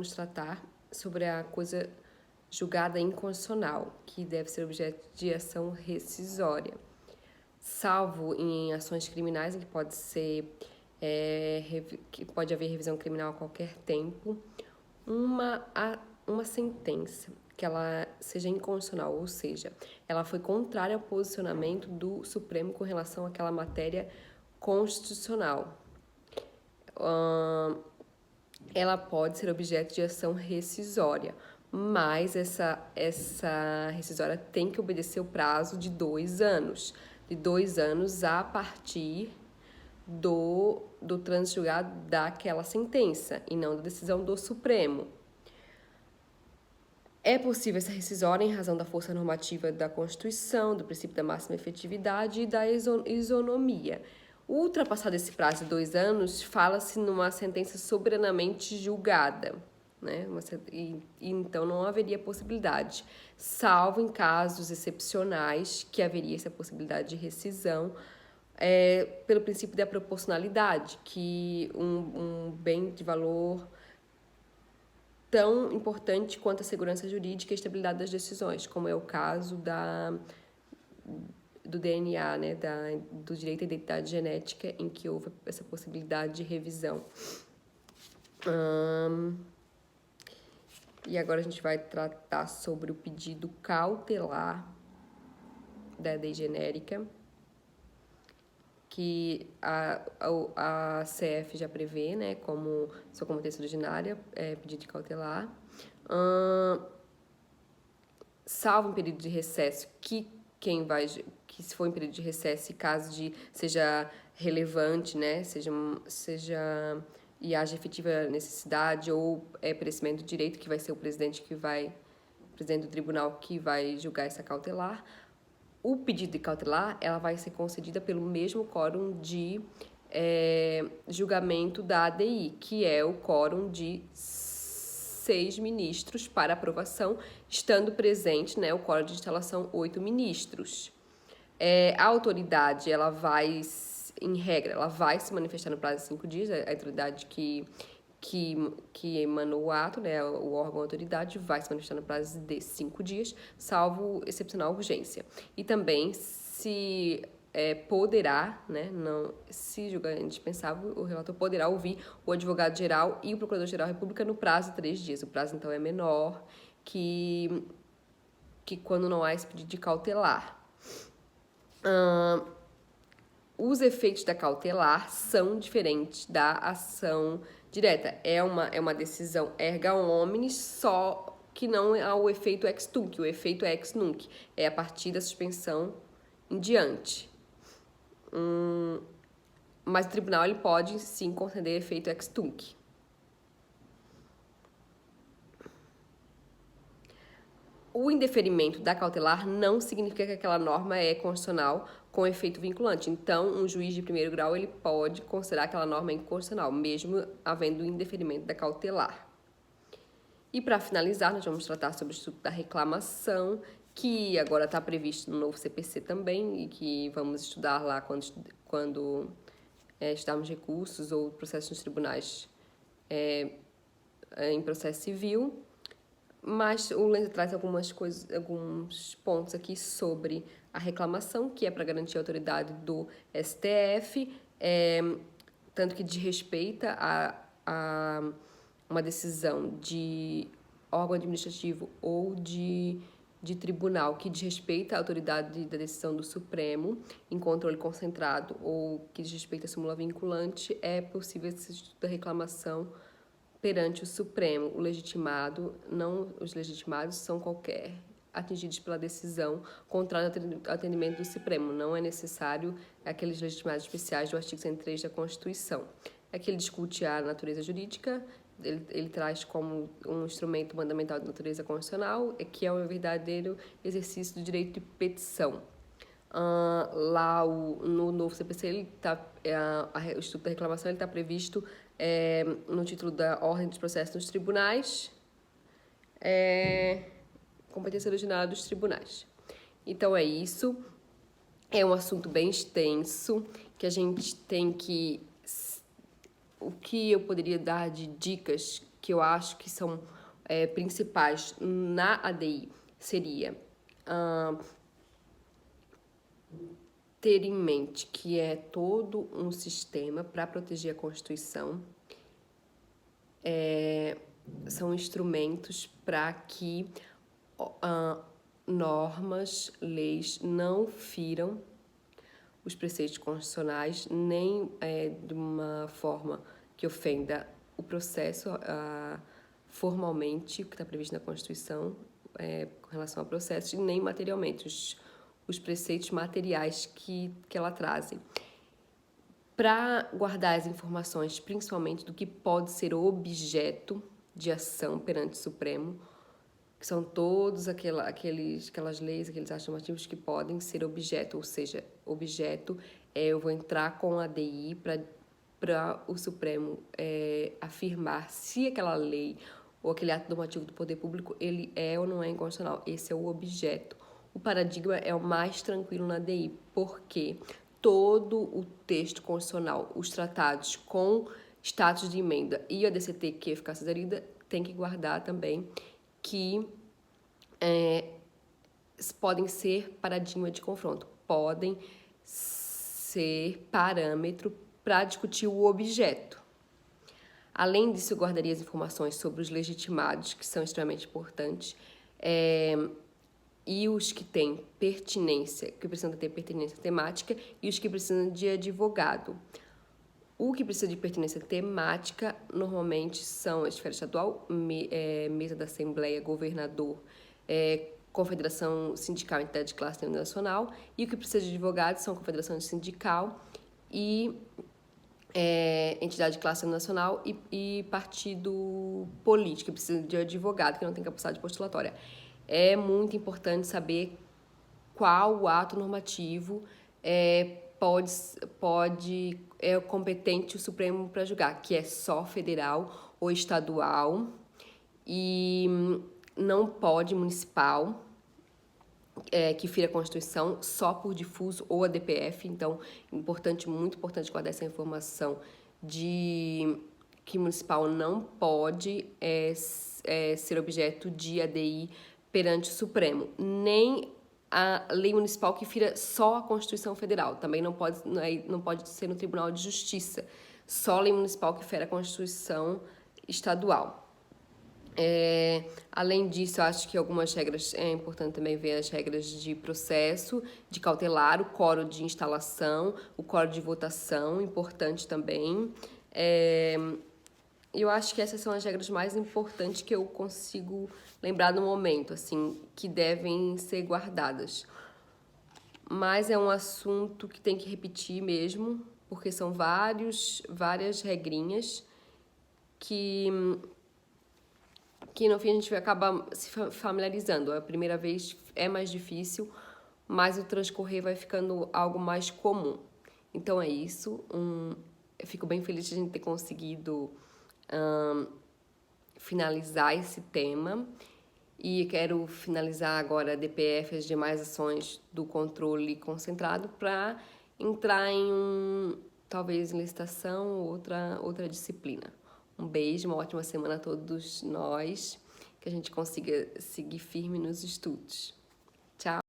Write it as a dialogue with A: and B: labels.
A: vamos tratar sobre a coisa julgada inconstitucional, que deve ser objeto de ação rescisória, salvo em ações criminais, em que pode ser que pode haver revisão criminal a qualquer tempo, uma sentença que ela seja inconstitucional, ou seja, ela foi contrária ao posicionamento do Supremo com relação àquela matéria constitucional. Ela pode ser objeto de ação rescisória, mas essa rescisória tem que obedecer o prazo de 2 anos. De 2 anos a partir do trânsito julgado daquela sentença, e não da decisão do Supremo. É possível essa rescisória em razão da força normativa da Constituição, do princípio da máxima efetividade e da isonomia. Ultrapassado esse prazo de 2 anos, fala-se numa sentença soberanamente julgada, né? Então não haveria possibilidade, salvo em casos excepcionais que haveria essa possibilidade de rescisão, pelo princípio da proporcionalidade, que um bem de valor tão importante quanto a segurança jurídica e a estabilidade das decisões, como é o caso do DNA, né, do direito à identidade genética, em que houve essa possibilidade de revisão. E agora a gente vai tratar sobre o pedido cautelar da lei genérica, que a CF já prevê, né, como sua competência originária, pedido de cautelar, salvo em período de recesso, que se for em período de recesso e caso seja relevante, né, e haja efetiva necessidade ou perecimento do direito, que vai ser o presidente do tribunal que vai julgar essa cautelar. O pedido de cautelar, ela vai ser concedida pelo mesmo quórum de julgamento da ADI, que é o quórum de 6 ministros para aprovação, estando presente, né, o quórum de instalação 8 ministros. A autoridade, ela vai, em regra, ela vai se manifestar no prazo de 5 dias, a autoridade que emanou o ato, né, o órgão autoridade, vai se manifestar no prazo de 5 dias, salvo excepcional urgência. E também se poderá, né, se julgar indispensável, o relator poderá ouvir o advogado-geral e o procurador-geral da República no prazo de 3 dias. O prazo, então, é menor que quando não há esse pedido de cautelar. Os efeitos da cautelar são diferentes da ação direta. É uma decisão erga omnes, só que não há o efeito ex tunc. O efeito é ex nunc. É a partir da suspensão em diante. Mas o tribunal ele pode, sim, conceder efeito ex tunc. O indeferimento da cautelar não significa que aquela norma é constitucional com efeito vinculante. Então, um juiz de primeiro grau ele pode considerar aquela norma inconstitucional, mesmo havendo indeferimento da cautelar. E para finalizar, nós vamos tratar sobre o Instituto da Reclamação, que agora está previsto no novo CPC também, e que vamos estudar lá quando estudarmos recursos ou processos nos tribunais em processo civil. Mas o Lenza traz alguns pontos aqui sobre a reclamação, que é para garantir a autoridade do STF, tanto que desrespeita a uma decisão de órgão administrativo ou de tribunal que desrespeita a autoridade da decisão do Supremo em controle concentrado ou que desrespeita a súmula vinculante, é possível esse instituto da reclamação perante o Supremo. Os legitimados são atingidos pela decisão contrária ao atendimento do Supremo. Não é necessário aqueles legitimados especiais do artigo 103 da Constituição. Aqui ele discute a natureza jurídica, ele traz como um instrumento mandamental de natureza constitucional, que é o verdadeiro exercício do direito de petição. No novo CPC, o Instituto da Reclamação está previsto no título da Ordem dos Processos nos Tribunais, competência originária dos tribunais. Então, é isso. É um assunto bem extenso, que a gente tem que... O que eu poderia dar de dicas que eu acho que são principais na ADI seria ter em mente que é todo um sistema para proteger a Constituição, são instrumentos para que normas, leis não firam os preceitos constitucionais, nem de uma forma que ofenda o processo formalmente, o que está previsto na Constituição, com relação ao processo, e nem materialmente, os preceitos materiais que ela traz. Para guardar as informações, principalmente do que pode ser objeto de ação perante o Supremo, que são todos aquelas leis, aqueles atos normativos que podem ser objeto, ou seja, objeto eu vou entrar com a ADI para o Supremo afirmar se aquela lei ou aquele ato normativo do poder público ele é ou não é inconstitucional. Esse é o objeto. O paradigma é o mais tranquilo na ADI, porque todo o texto constitucional, os tratados com status de emenda e a DCT, que é eficácia aderida, tem que guardar também que podem ser paradigma de confronto, podem ser parâmetro para discutir o objeto. Além disso, eu guardaria as informações sobre os legitimados, que são extremamente importantes, e os que têm pertinência, que precisam ter pertinência temática, e os que precisam de advogado. O que precisa de pertinência temática, normalmente, são a esfera estadual, mesa da Assembleia, governador, confederação sindical, entidade de classe nacional, e o que precisa de advogado são a confederação sindical e entidade de classe nacional e partido político, que precisa de advogado, que não tem capacidade postulatória. É muito importante saber qual o ato normativo pode competente o Supremo para julgar, que é só federal ou estadual e não pode municipal, que fira a Constituição, só por difuso ou a DPF. Então, muito importante guardar essa informação de que municipal não pode ser objeto de ADI perante o Supremo, nem a lei municipal que fira só a Constituição Federal, também não pode ser no Tribunal de Justiça, só a lei municipal que fere a Constituição Estadual. Além disso, eu acho que algumas regras, é importante também ver as regras de processo, de cautelar, o quórum de instalação, o quórum de votação, importante também. Eu acho que essas são as regras mais importantes que eu consigo lembrar no momento, assim, que devem ser guardadas. Mas é um assunto que tem que repetir mesmo, porque são várias regrinhas que no fim a gente acaba se familiarizando. A primeira vez é mais difícil, mas o transcorrer vai ficando algo mais comum. Então é isso. Eu fico bem feliz de a gente ter conseguido finalizar esse tema. E quero finalizar agora a DPF, as demais ações do controle concentrado, para entrar em talvez em licitação ou outra disciplina. Um beijo, uma ótima semana a todos nós, que a gente consiga seguir firme nos estudos. Tchau!